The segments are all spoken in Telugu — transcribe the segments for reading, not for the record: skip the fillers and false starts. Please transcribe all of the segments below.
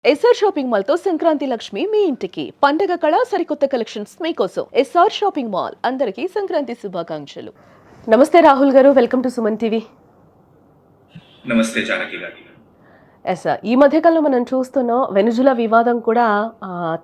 ఎస్ఆర్ షాపింగ్ మాల్ తో సంక్రాంతి లక్ష్మి మీ ఇంటికి పండగ కళ సరికొత్త కలెక్షన్స్ మీకోసం ఎస్ఆర్ షాపింగ్ మాల్ అందరికీ సంక్రాంతి శుభాకాంక్షలు. నమస్తే రాహుల్ గారు, వెల్కమ్ టు సుమన్ టీవీ. నమస్తే జానకి గారి. ఎస్ సార్, ఈ మధ్యకాలంలో మనం చూస్తున్నాం వెనుజులా వివాదం కూడా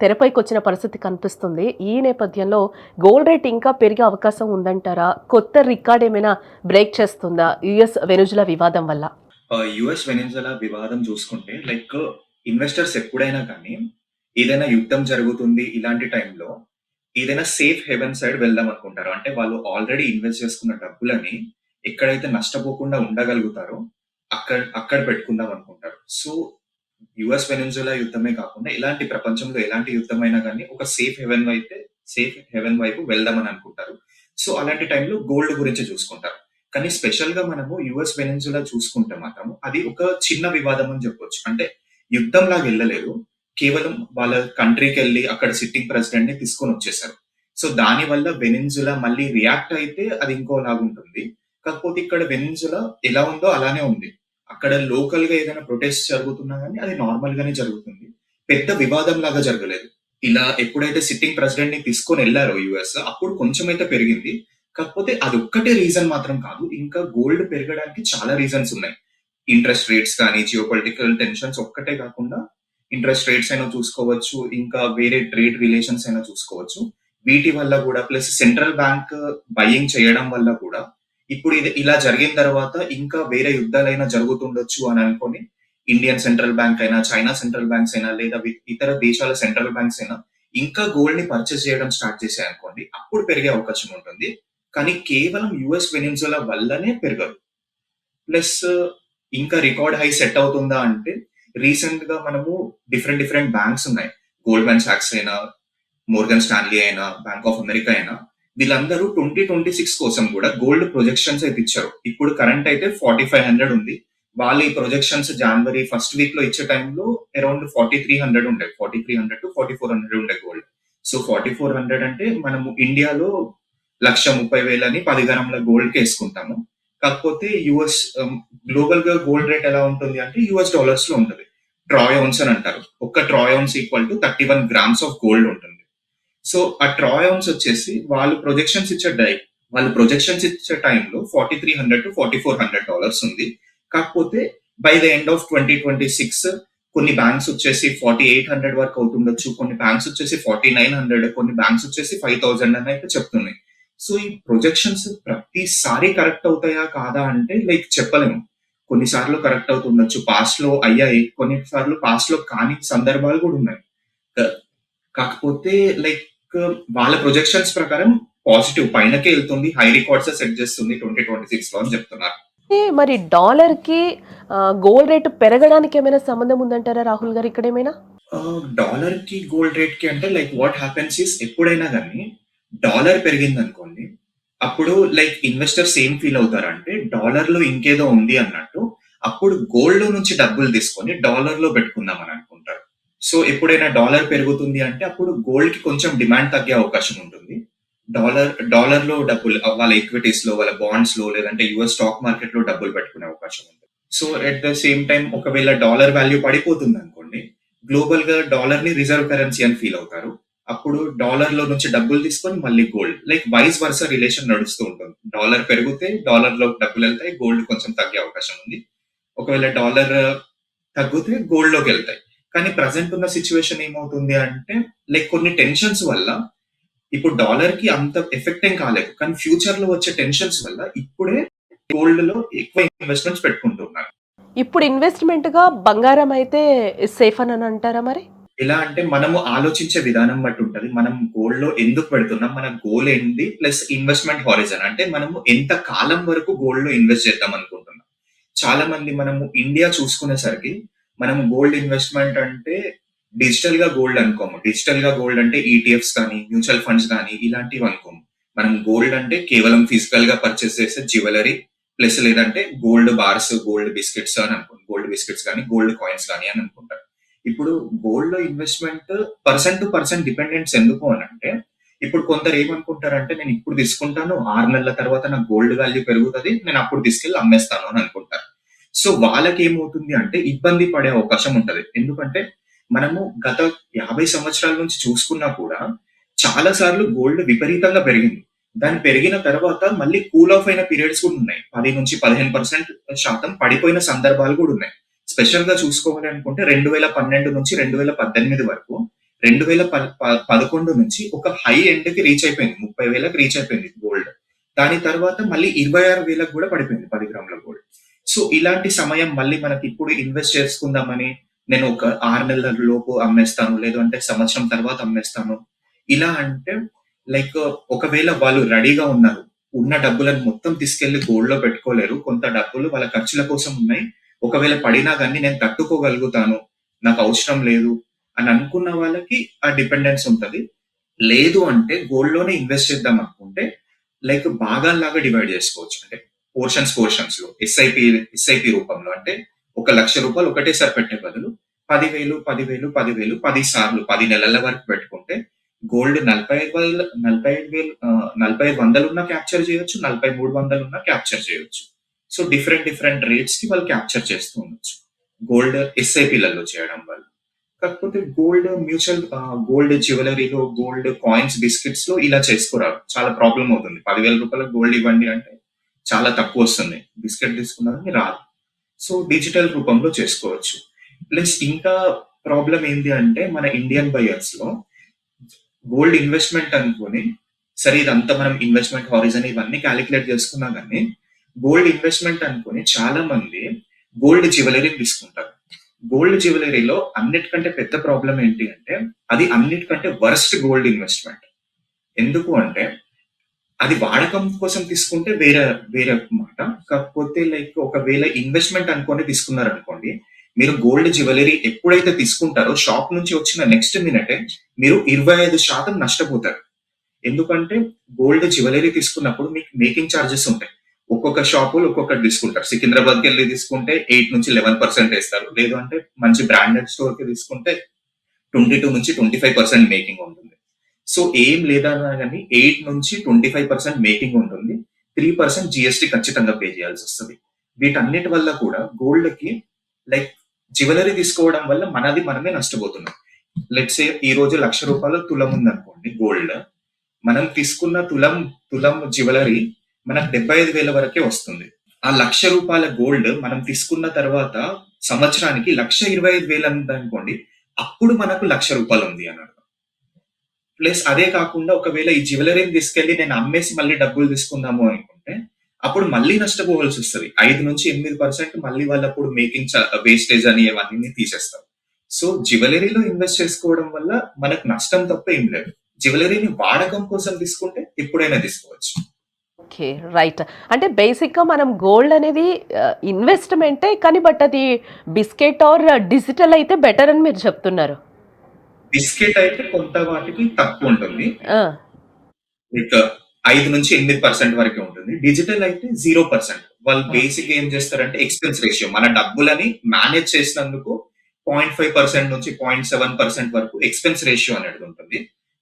తెరపైకి వచ్చిన పరిస్థితి కనిపిస్తుంది. ఈ నేపథ్యంలో గోల్డ్ రేట్ ఇంకా పెరిగే అవకాశం ఉందంటారా? కొత్త రికార్డ్ ఏమైనా బ్రేక్ చేస్తుందా యుఎస్ వెనుజులా వివాదం వల్ల? యుఎస్ వెనిజులా వివాదం చూసుకుంటే ఇన్వెస్టర్స్ ఎప్పుడైనా కానీ ఏదైనా యుద్ధం జరుగుతుంది ఇలాంటి టైంలో ఏదైనా సేఫ్ హెవెన్ సైడ్ వెళ్దాం అనుకుంటారు. అంటే వాళ్ళు ఆల్రెడీ ఇన్వెస్ట్ చేసుకున్న డబ్బులని ఎక్కడైతే నష్టపోకుండా ఉండగలుగుతారో అక్కడ అక్కడ పెట్టుకుందాం అనుకుంటారు. సో యుఎస్ వెనిజులా యుద్ధమే కాకుండా ఇలాంటి ప్రపంచంలో ఎలాంటి యుద్ధమైనా కానీ ఒక సేఫ్ హెవెన్ వైపు వెళ్దామని అనుకుంటారు. సో అలాంటి టైంలో గోల్డ్ గురించి చూసుకుంటారు. కానీ స్పెషల్ గా మనము యుఎస్ వెనిజులా చూసుకుంటే మాత్రం అది ఒక చిన్న వివాదం అని చెప్పొచ్చు. అంటే యుద్ధం లాగా వెళ్ళలేదు. కేవలం వాళ్ళ కంట్రీకి వెళ్ళి అక్కడ సిట్టింగ్ ప్రెసిడెంట్ ని తీసుకొని వచ్చేసారు. సో దాని వల్ల వెనిజులా మళ్ళీ రియాక్ట్ అయితే అది ఇంకోలాగా ఉంటుంది. కాకపోతే ఇక్కడ వెనిజులా ఎలా ఉందో అలానే ఉంది. అక్కడ లోకల్ గా ఏదైనా ప్రొటెస్ట్ జరుగుతున్నా గానీ అది నార్మల్ గానే జరుగుతుంది. పెద్ద వివాదం లాగా జరగలేదు. ఇలా ఎప్పుడైతే సిట్టింగ్ ప్రెసిడెంట్ ని తీసుకొని వెళ్లారో యుఎస్ అప్పుడు కొంచెం అయితే పెరిగింది. కాకపోతే అదొక్కటే రీజన్ మాత్రం కాదు. ఇంకా గోల్డ్ పెరగడానికి చాలా రీజన్స్ ఉన్నాయి. ఇంట్రెస్ట్ రేట్స్ కానీ, జియోపొలిటికల్ టెన్షన్స్ ఒక్కటే కాకుండా ఇంట్రెస్ట్ రేట్స్ అయినా చూసుకోవచ్చు. ఇంకా వేరే ట్రేడ్ రిలేషన్స్ అయినా చూసుకోవచ్చు. వీటి వల్ల కూడా ప్లస్ సెంట్రల్ బ్యాంక్ బయింగ్ చేయడం వల్ల కూడా ఇప్పుడు ఇది ఇలా జరిగిన తర్వాత ఇంకా వేరే యుద్ధాలైనా జరుగుతుండొచ్చు అని అనుకొని ఇండియన్ సెంట్రల్ బ్యాంక్ అయినా, చైనా సెంట్రల్ బ్యాంక్స్ అయినా లేదా ఇతర దేశాల సెంట్రల్ బ్యాంక్స్ అయినా ఇంకా గోల్డ్ ని పర్చేస్ చేయడం స్టార్ట్ చేశాయి అనుకోండి, అప్పుడు పెరిగే అవకాశం ఉంటుంది. కానీ కేవలం యుఎస్ వెనిజులా వల్లనే పెరగదు. ప్లస్ ఇంకా రికార్డ్ హై సెట్ అవుతుందా అంటే రీసెంట్ గా మనము డిఫరెంట్ డిఫరెంట్ బ్యాంక్స్ ఉన్నాయి. గోల్డ్‌మ్యాన్ సాక్స్ అయినా, మోర్గన్ స్టాన్లీ అయినా, బ్యాంక్ ఆఫ్ అమెరికా అయినా వీళ్ళందరూ 2026 కోసం కూడా గోల్డ్ ప్రొజెక్షన్స్ అయితే ఇచ్చారు. ఇప్పుడు కరెంట్ అయితే 4500 ఉంది. వాళ్ళు ఈ ప్రొజెక్షన్స్ జనవరి ఫస్ట్ వీక్ లో ఇచ్చే టైంలో అరౌండ్ 4300 ఉండే, 4300 టు 4400 ఉండే గోల్డ్. సో 4400 అంటే మనము ఇండియాలో 1,30,000 అని 10 గ్రాముల గోల్డ్ కి వేసుకుంటాము. కాకపోతే యుఎస్ గ్లోబల్ గా గోల్డ్ రేట్ ఎలా ఉంటుంది అంటే యుఎస్ డాలర్స్ లో ఉంటుంది. ట్రాయ్ ఔన్స్ అని అంటారు. ఒక troy ounce equal to 31 grams of gold ఉంటుంది. సో ఆ ట్రాయ్ ఔన్స్ వచ్చేసి వాళ్ళు ప్రొజెక్షన్స్ ఇచ్చే టైంలో 4300 టు $4,400 ఉంది. కాకపోతే బై ద ఎండ్ ఆఫ్ 2026 కొన్ని బ్యాంక్స్ వచ్చేసి 4800 వరకు అవుతుండొచ్చు, కొన్ని బ్యాంక్స్ వచ్చేసి 4900, కొన్ని బ్యాంక్స్ వచ్చేసి 5000 అని అయితే చెప్తున్నాయి. సో ఈ ప్రొజెక్షన్స్ ప్రతిసారి కరెక్ట్ అవుతాయా కాదా అంటే చెప్పలేము. కొన్నిసార్లు కరెక్ట్ అవుతుండొచ్చు, పాస్ట్ లో అయ్యాయి, కొన్నిసార్లు పాస్ట్ లో కాని సందర్భాలు కూడా ఉన్నాయి. కాకపోతే వాళ్ళ ప్రొజెక్షన్స్ ప్రకారం పాజిటివ్ పైనకే వెళ్తుంది, హై రికార్డ్స్ సెట్ చేస్తుంది 2026 లో అని చెప్తున్నారు. మరి డాలర్ కి గోల్డ్ రేట్ పెరగడానికి ఏమైనా సంబంధం ఉందంటారా రాహుల్ గారు ఇక్కడ ఏమైనా? డాలర్ కి గోల్డ్ రేట్ కి అంటే వాట్ హ్యాపెన్స్ ఇస్ ఎప్పుడైనా కానీ డాలర్ పెరిగింది అనుకోండి, అప్పుడు ఇన్వెస్టర్స్ ఏం ఫీల్ అవుతారంటే డాలర్ లో ఇంకేదో ఉంది అన్నట్టు. అప్పుడు గోల్డ్ లో నుంచి డబ్బులు తీసుకొని డాలర్ లో పెట్టుకుందాం అని అనుకుంటారు. సో ఎప్పుడైనా డాలర్ పెరుగుతుంది అంటే అప్పుడు గోల్డ్ కి కొంచెం డిమాండ్ తగ్గే అవకాశం ఉంటుంది. డాలర్ లో డబ్బులు వాళ్ళ ఈక్విటీస్ లో, వాళ్ళ బాండ్స్ లో, లేదంటే యుఎస్ స్టాక్ మార్కెట్ లో డబ్బులు పెట్టుకునే అవకాశం ఉంటుంది. So at the same time ఒకవేళ డాలర్ వాల్యూ పడిపోతుంది అనుకోండి, గ్లోబల్ గా డాలర్ ని రిజర్వ్ కరెన్సీ అని ఫీల్ అవుతారు. అప్పుడు డాలర్ లో నుంచి డబ్బులు తీసుకొని మళ్ళీ గోల్డ్ వైస్ వర్స రిలేషన్ నడుస్తూ ఉంటుంది. డాలర్ పెరిగితే డాలర్ లో డబ్బులు వెళ్తాయి, గోల్డ్ కొంచెం తగ్గే అవకాశం ఉంది. ఒకవేళ డాలర్ తగ్గితే గోల్డ్ లోకి వెళ్తాయి. కానీ ప్రజెంట్ ఉన్న సిచ్యువేషన్ ఏమవుతుంది అంటే కొన్ని టెన్షన్స్ వల్ల ఇప్పుడు డాలర్ కి అంత ఎఫెక్ట్ ఏం కాలేదు. కానీ ఫ్యూచర్ లో వచ్చే టెన్షన్స్ వల్ల ఇప్పుడే గోల్డ్ లో ఎక్కువ ఇన్వెస్ట్మెంట్స్ పెట్టుకుంటున్నారు. ఇప్పుడు ఇన్వెస్ట్మెంట్ గా బంగారం అయితే సేఫ్ అని అంటారా మరి? ఎలా అంటే మనము ఆలోచించే విధానం బట్టి ఉంటది. మనం గోల్డ్ లో ఎందుకు పెడుతున్నాం, మన గోల్ ఏంటి, ప్లస్ ఇన్వెస్ట్మెంట్ హారిజన్ అంటే మనము ఎంత కాలం వరకు గోల్డ్ లో ఇన్వెస్ట్ చేద్దాం అనుకుంటున్నాం. చాలా మంది మనము ఇండియా చూసుకునేసరికి మనము గోల్డ్ ఇన్వెస్ట్మెంట్ అంటే డిజిటల్ గా గోల్డ్ అనుకోము. డిజిటల్ గా గోల్డ్ అంటే ఈటీఎఫ్స్ కానీ, మ్యూచువల్ ఫండ్స్ కానీ ఇలాంటివి అనుకోము. మనం గోల్డ్ అంటే కేవలం ఫిజికల్ గా పర్చేస్ చేసే జ్యువెలరీ ప్లస్ లేదంటే గోల్డ్ బార్స్, గోల్డ్ బిస్కెట్స్ అని అనుకుంటాం. గోల్డ్ బిస్కెట్స్ కానీ, గోల్డ్ కాయిన్స్ కానీ అని అనుకుంటారు. ఇప్పుడు గోల్డ్ లో investment person to person dependence ఎందుకు అని అంటే, ఇప్పుడు కొందరు ఏమనుకుంటారంటే నేను ఇప్పుడు తీసుకుంటాను, 6 నెలల తర్వాత నాకు గోల్డ్ వాల్యూ పెరుగుతుంది, నేను అప్పుడు తీసుకెళ్లి అమ్మేస్తాను అని అనుకుంటారు. సో వాళ్ళకి ఏమవుతుంది అంటే ఇబ్బంది పడే అవకాశం ఉంటది. ఎందుకంటే మనము గత 50 సంవత్సరాల నుంచి చూసుకున్నా కూడా చాలా సార్లు గోల్డ్ విపరీతంగా పెరిగింది. దాని పెరిగిన తర్వాత మళ్ళీ కూల్ ఆఫ్ అయిన పీరియడ్స్ కూడా ఉన్నాయి. 10-15% పడిపోయిన సందర్భాలు కూడా ఉన్నాయి. స్పెషల్‌గా చూసుకోవాలి అనుకుంటే 2012 నుంచి 2018 వరకు 2011 నుంచి ఒక హై ఎండ్‌కి రీచ్ అయిపోయింది. 30,000కి రీచ్ అయిపోయింది గోల్డ్. దాని తర్వాత మళ్ళీ 26,000కి కూడా పడిపోయింది 10 గ్రాముల గోల్డ్. సో, ఇలాంటి సమయం మళ్ళీ మనకిప్పుడు ఇన్వెస్ట్ చేసుకుందామని నేను ఒక 6 నెలల లోపు అమ్మేస్తాను. లేదు అంటే సంవత్సరం తర్వాత అమ్మేస్తాను. ఇలా అంటే లైక్ ఒకవేళ వాళ్ళు రెడీగా ఉన్నారు. ఉన్న డబ్బులను మొత్తం తీసుకెళ్ళి గోల్డ్‌లో పెట్టుకోలేరు. కొంత డబ్బులు వాళ్ళ ఖర్చుల కోసం ఉన్నాయి. ఒకవేళ పడినా గాని నేను తట్టుకోగలుగుతాను. నాకు అవసరం లేదు అని అనుకున్న వాళ్ళకి ఆ డిపెండెన్స్ ఉంటది. లేదు అంటే గోల్డ్‌లోనే ఇన్వెస్ట్ చేద్దాం అనుకుంటే లైక్ భాగాల్లాగా డివైడ్ చేసుకోవచ్చు. అంటే పోర్షన్స్‌లో ఎస్ఐపి రూపంలో అంటే ఒక రూ. 1,00,000 ఒకటేసారి పెట్టే బదులు 10,000, 10,000, 10,000 10 సార్లు 10 నెలల వరకు పెట్టుకుంటే గోల్డ్ 45,000 ఉన్నా క్యాప్చర్ చేయొచ్చు. 43,100 ఉన్నా క్యాప్చర్ చేయొచ్చు. సో, డిఫరెంట్ రేట్స్‌కి వాళ్ళు క్యాప్చర్ చేస్తూ ఉండొచ్చు. గోల్డ్ ఎస్ఐపిలలో చేయడం వల్ల. కాకపోతే గోల్డ్ జ్యువెల్లరీలో, గోల్డ్ కాయిన్స్, బిస్కిట్స్‌లో ఇలా చేసుకోరాదు. చాలా ప్రాబ్లమ్ అవుతుంది. రూ. 10,000 గోల్డ్ ఇవ్వండి అంటే చాలా తక్కువొస్తుంది. బిస్కెట్ తీసుకున్నారని రాదు. సో, డిజిటల్ రూపంలో చేసుకోవచ్చు. ప్లస్ ఇంకా ప్రాబ్లమ్ ఏంది అంటే మన ఇండియన్ బయర్స్‌లో గోల్డ్ ఇన్వెస్ట్‌మెంట్ అనుకోని, సరే ఇదంతా మనం ఇన్వెస్ట్‌మెంట్ హారిజన్ ఇవన్నీ కాలిక్యులేట్ చేసుకున్నా గాని, గోల్డ్ ఇన్వెస్ట్‌మెంట్ అనుకోని చాలా మంది గోల్డ్ జ్యువెల్లరీని తీసుకుంటారు. గోల్డ్ జ్యువెల్లరీలో అన్నిటికంటే పెద్ద ప్రాబ్లమ్ ఏంటి అంటే, అది అన్నిటికంటే వరస్ట్ గోల్డ్ ఇన్వెస్ట్‌మెంట్. ఎందుకు అంటే, అది వాడకం కోసం తీసుకుంటే వేరే వేరే మాట. కాకపోతే లైక్ ఒకవేళ ఇన్వెస్ట్‌మెంట్ అనుకోని తీసుకున్నారనుకోండి, మీరు గోల్డ్ జ్యువెల్లరీ ఎప్పుడైతే తీసుకుంటారో షాప్ నుంచి వచ్చిన నెక్స్ట్ మినిటే మీరు 25% నష్టపోతారు. ఎందుకంటే గోల్డ్ జ్యువెల్లరీ తీసుకున్నప్పుడు మీకు మేకింగ్ చార్జెస్ ఉంటాయి. ఒక్కొక్క షాపులో ఒక్కొక్కటి తీసుకుంటారు. సికింద్రాబాద్‌కెళ్ళి తీసుకుంటే 8-11% ఏస్తారు. లేదు అంటే మంచి బ్రాండెడ్ స్టోర్‌కి తీసుకుంటే 22-25% మేకింగ్ ఉంటుంది. సో, ఏం లేదన్నా గాని 8-25% మేకింగ్ ఉంటుంది. 3% జీఎస్టీ ఖచ్చితంగా పే చేయాల్సొస్తది. వీటన్నిటి వల్ల కూడా గోల్డ్‌కి లైక్ జ్యువెల్లరీ తీసుకోవడం వల్ల మనది మనమే నష్టపోతున్నాం. లెట్స్ సే ఈ రోజు రూ. 1,00,000 తులం ఉందనుకోండి గోల్డ్. మనం తీసుకున్న తులం జ్యువెల్లరీ మనకు 75,000 వరకే వస్తుంది. ఆ రూ. 1,00,000 గోల్డ్ మనం తీసుకున్న తర్వాత సంవత్సరానికి 1,25,000 ఉందనుకోండి. అప్పుడు మనకు రూ. 1,00,000 ఉంది అని అర్థం. ప్లస్ అదే కాకుండా ఒకవేళ ఈ జ్యువెల్లరీని తీసుకెళ్ళి నేను అమ్మేసి మళ్ళీ డబ్బులు తీసుకుందాము అనుకుంటే, అప్పుడు మళ్ళీ నష్టపోవాల్సొస్తది. 5-8% మళ్ళీ వాళ్ళప్పుడు మేకింగ్ వేస్టేజ్ అని అవన్నీ తీసేస్తారు. సో, జ్యువెల్లరీలో ఇన్వెస్ట్ చేసుకోవడం వల్ల మనకు నష్టం తప్ప ఏం లేదు. జ్యువెల్లరీని వాడకం కోసం తీసుకుంటే ఎప్పుడైనా తీసుకోవచ్చు. ఓకే. రైట్. అంటే బేసిక్‌గా మనం గోల్డ్ అనేది ఇన్వెస్ట్‌మెంటే కానీ బట్ అది బిస్కెట్ ఆర్ డిజిటల్ అయితే బెటర్ అని మీరు చెప్తున్నారు. బిస్కెట్ అయితే కొంత వాటికి తక్కువుంటుంది. ఆ! లైక్ 5-8% వరకే ఉంటుంది. డిజిటల్ అయితే 0%. వాళ్ళు ఆ! బేసిక్‌గా ఏం చేస్తారంటే ఎక్స్‌పెన్స్ రేషియో మన డబ్బులని మేనేజ్ చేసినందుకు 0.5% వరకు ఎక్స్‌పెన్స్ రేషియో అనేది ఉంటుంది.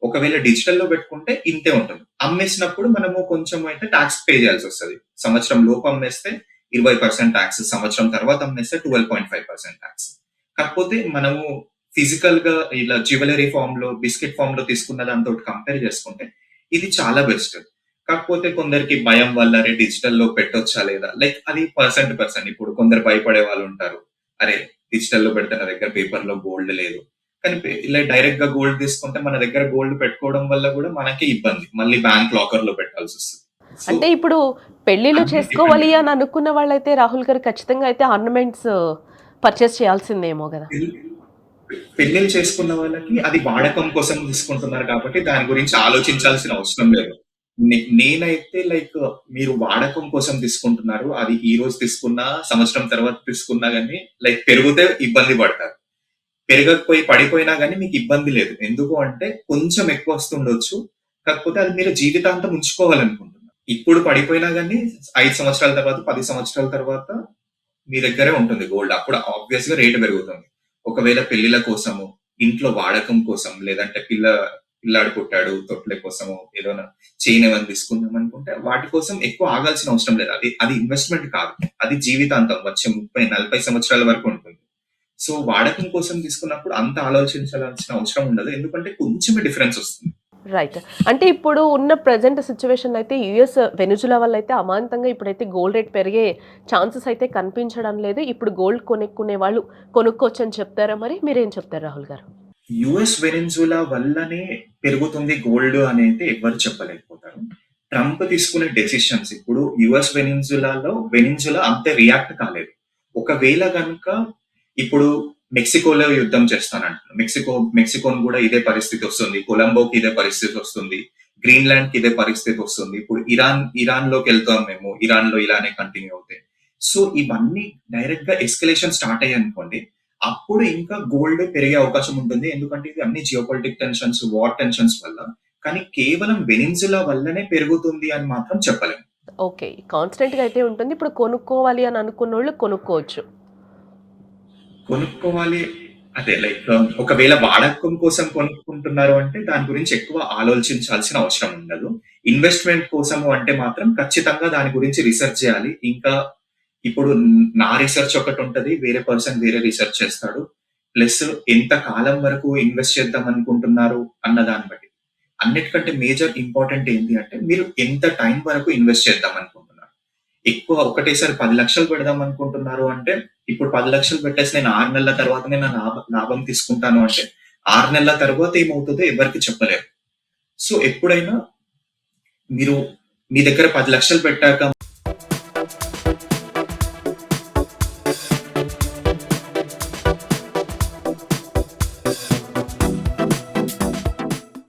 ఒకవేళ డిజిటల్‌లో పెట్టుకుంటే ఇంతే ఉంటుంది. అమ్మేసినప్పుడు మనము కొంచెం అయితే టాక్స్ పే చేయాల్సొస్తది. సంవత్సరం లోపు అమ్మేస్తే 20% టాక్స్, సంవత్సరం తర్వాత అమ్మేస్తే 12.5% టాక్స్. కాకపోతే మనము ఫిజికల్‌గా ఇలా జ్యువెల్లరీ ఫార్మ్‌లో, బిస్కిట్ ఫార్మ్‌లో తీసుకున్న దాంతోటి కంపేర్ చేసుకుంటే ఇది చాలా బెస్ట్. కాకపోతే కొందరికి భయం వల్ల అరే డిజిటల్‌లో పెట్టొచ్చా లేదా? లైక్ అది పర్సన్ టు పర్సన్. ఇప్పుడు కొందరు భయపడే వాళ్ళుంటారు. అరే డిజిటల్‌లో పెడితే నా దగ్గర పేపర్‌లో గోల్డ్ లేదు. కానీ ఇలా డైరెక్ట్‌గా గోల్డ్ తీసుకుంటే మన దగ్గర గోల్డ్ పెట్టుకోవడం వల్ల గూడా మనకే ఇబ్బంది. మళ్ళీ బ్యాంక్ లాకర్‌లో పెట్టాల్సొస్తది. సో, అంటే ఇప్పుడు పెళ్ళిళ్ళు అన్నీ డిపెండ్ చేసుకోవాలి అని అనుకున్న వాళ్ళైతే రాహుల్ గారు ఖచ్చితంగా అయితే ఆర్నమెంట్స్ పర్చేస్ చేయాల్సిందేమో గదా! పెళ్లిళ్ళు చేసుకున్న వాళ్ళకి అది వాడకం కోసం తీసుకుంటున్నారు కాబట్టి దాని గురించి ఆలోచించాల్సిన అవసరం లేదు. నేనైతే లైక్ మీరు వాడకం కోసం తీసుకుంటున్నారు. అది ఈ రోజు తీసుకున్నా, సంవత్సరం తర్వాత తీసుకున్నా గాని లైక్ పెరిగితే ఇబ్బంది పడతారు. పెరగకపోయి పడిపోయినా గాని మీకు ఇబ్బంది లేదు. ఎందుకు అంటే కొంచెం ఎక్కువ వస్తుండొచ్చు. కాకపోతే అది మీరు జీవితాంతం ఉంచుకోవాలనుకుంటున్నారు. ఇప్పుడు పడిపోయినా గాని 5 సంవత్సరాల తర్వాత, 10 సంవత్సరాల తర్వాత మీ దగ్గరే ఉంటుంది గోల్డ్. అప్పుడు ఆబ్వియస్‌గా రేట్ పెరుగుతుంది. ఒకవేళ పెళ్ళిళ్ళ కోసము, ఇంట్లో వాడకం కోసం, లేదంటే పిల్లాడు పుట్టాడు, తొట్ల కోసమో, ఏదైనా చైన్ ఏమైనా తీసుకుందాం అనుకుంటే, వాటి కోసం ఎక్కువ ఆగాల్సిన అవసరం లేదు. అది అది ఇన్వెస్ట్‌మెంట్ కాదు. అది జీవితాంతం వచ్చే 30, 40 సంవత్సరాల వరకు ఉంటుంది. సో వాడకం కోసం తీసుకున్నప్పుడు అంత ఆలోచించాల్సిన అవసరం ఉండదు. ఎందుకంటే కొంచెమే డిఫరెన్స్ వస్తుంది. రైట్. అంటే ఇప్పుడు ఉన్న ప్రెజెంట్ సిట్యుయేషన్‌లో అయితే యూఎస్ వెనిజులా వల్ల అయితే అమాంతంగా ఇప్పుడైతే గోల్డ్ రేట్ పెరిగే ఛాన్సెస్ అయితే కనిపించడం లేదు. ఇప్పుడు గోల్డ్ కొనుక్కునే వాళ్ళు కొనుక్కోవచ్చని చెప్తారా మరి? మీరేం చెప్తారు రాహుల్ గారు? యూఎస్ వెనిజులా వల్లనే పెరుగుతుంది గోల్డ్ అనేది ఎవ్వరు చెప్పలేకపోతారు. ట్రంప్ తీసుకునే డెసిషన్స్ ఇప్పుడు యూఎస్ వెనిజులా అంత రియాక్ట్ కాలేదు. ఒకవేళ గనుక ఇప్పుడు మెక్సికోలో యుద్ధం చేస్తానంటున్నారు. మెక్సికోని కూడా ఇదే పరిస్థితి వస్తుంది. కొలంబోకి ఇదే పరిస్థితి వస్తుంది. గ్రీన్లాండ్ కి ఇదే పరిస్థితి వస్తుంది. ఇప్పుడు ఇరాన్ లోకి వెళ్తాం మేము. ఇరాన్ లో ఇలానే కంటిన్యూ అవుతాయి. సో ఇవన్నీ డైరెక్ట్ గా ఎస్కలేషన్ స్టార్ట్ అయ్యాయి అనుకోండి. అప్పుడు ఇంకా గోల్డ్ పెరిగే అవకాశం ఉంటుంది. ఎందుకంటే ఇది అన్ని జియోపాలిటిక్ టెన్షన్స్, వార్ టెన్షన్స్ వల్ల. కానీ కేవలం వెనిన్జులా వల్లనే పెరుగుతుంది అని మాత్రం చెప్పలేం. ఓకే. కాన్స్టెంట్‌గా అయితే ఉంటుంది. ఇప్పుడు కొనుక్కోవాలి అని అనుకున్నోళ్ళు కొనుక్కోవచ్చు. కొనుక్కోవాలి అదే లైక్ ఒకవేళ వాడకం కోసం కొనుక్కుంటున్నారు అంటే దాని గురించి ఎక్కువ ఆలోచించాల్సిన అవసరం ఉండదు. ఇన్వెస్ట్‌మెంట్ కోసము అంటే మాత్రం ఖచ్చితంగా దాని గురించి రిసర్చ్ చేయాలి. ఇంకా ఇప్పుడు నా రిసర్చ్ ఒకటుంటది. వేరే పర్సన్ వేరే రిసర్చ్ చేస్తాడు. ప్లస్ ఎంత కాలం వరకు ఇన్వెస్ట్ చేద్దాం అనుకుంటున్నారు అన్న దాన్ని బట్టి. అన్నిటికంటే మేజర్ ఇంపార్టెంట్ ఏంటి అంటే మీరు ఎంత టైం వరకు ఇన్వెస్ట్ చేద్దాం అనుకుంటున్నారు. ఎక్కువ ఒకటేసారి 10,00,000 పెడదాం అనుకుంటున్నారు అంటే ఇప్పుడు 10,00,000 పెట్టేసి నేను 6 నెలల తర్వాతనే నా లాభం తీసుకుంటాను అంటే 6 నెలల తర్వాత ఏమవుతుందో ఎవరికీ చెప్పలేరు. సో ఎప్పుడైనా మీరు మీ దగ్గర 10,00,000 పెట్టాక